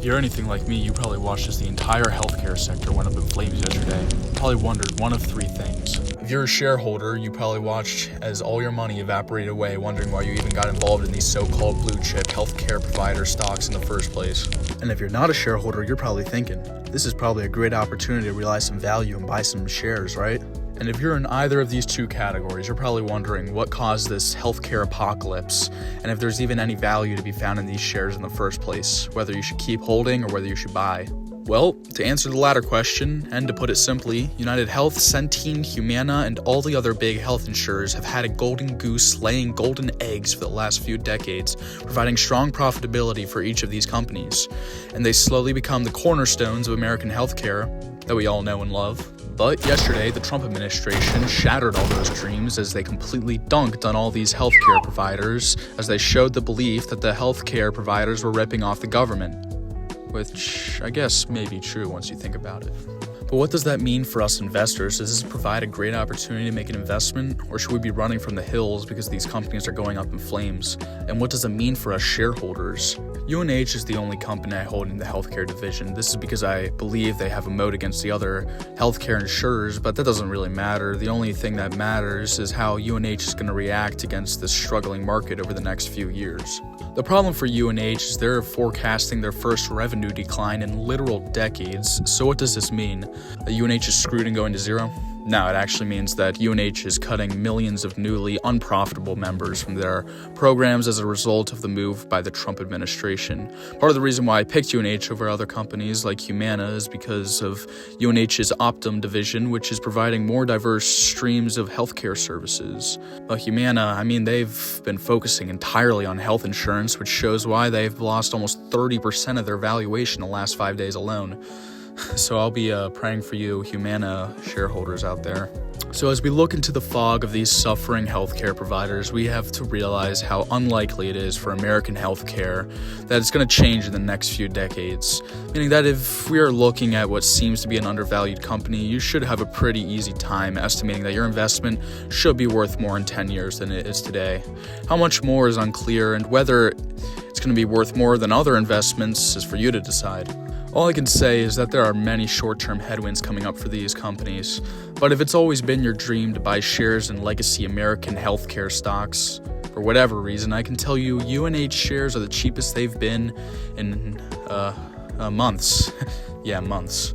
you're anything like me, you probably watched as the entire healthcare sector went up in flames yesterday. Probably wondered one of three things. If you're a shareholder, you probably watched as all your money evaporated away, wondering why you even got involved in these so-called blue chip healthcare provider stocks in the first place. And if you're not a shareholder, you're probably thinking, this is probably a great opportunity to realize some value and buy some shares, right? And if you're in either of these two categories, you're probably wondering what caused this healthcare apocalypse, and if there's even any value to be found in these shares in the first place, whether you should keep holding or whether you should buy. Well, to answer the latter question, and to put it simply, United Health, Centene, Humana, and all the other big health insurers have had a golden goose laying golden eggs for the last few decades, providing strong profitability for each of these companies. And they slowly become the cornerstones of American healthcare that we all know and love. But yesterday, the Trump administration shattered all those dreams as they completely dunked on all these healthcare providers, as they showed the belief that the healthcare providers were ripping off the government. Which I guess may be true once you think about it. But what does that mean for us investors? Does this provide a great opportunity to make an investment, or should we be running from the hills because these companies are going up in flames? And what does it mean for us shareholders? UNH is the only company I hold in the healthcare division. This is because I believe they have a moat against the other healthcare insurers, but that doesn't really matter. The only thing that matters is how UNH is going to react against this struggling market over the next few years. The problem for UNH is they're forecasting their first revenue decline in literal decades. So what does this mean? That UNH is screwed and going to zero? No, it actually means that UNH is cutting millions of newly unprofitable members from their programs as a result of the move by the Trump administration. Part of the reason why I picked UNH over other companies like Humana is because of UNH's Optum division, which is providing more diverse streams of healthcare services. Humana, they've been focusing entirely on health insurance, which shows why they've lost almost 30% of their valuation in the last 5 days alone. So I'll be praying for you, Humana shareholders out there. So as we look into the fog of these suffering healthcare providers, we have to realize how unlikely it is for American healthcare that it's going to change in the next few decades. Meaning that if we are looking at what seems to be an undervalued company, you should have a pretty easy time estimating that your investment should be worth more in 10 years than it is today. How much more is unclear, and whether it's going to be worth more than other investments is for you to decide. All I can say is that there are many short-term headwinds coming up for these companies, but if it's always been your dream to buy shares in legacy American healthcare stocks, for whatever reason, I can tell you UNH shares are the cheapest they've been in months. Yeah, months.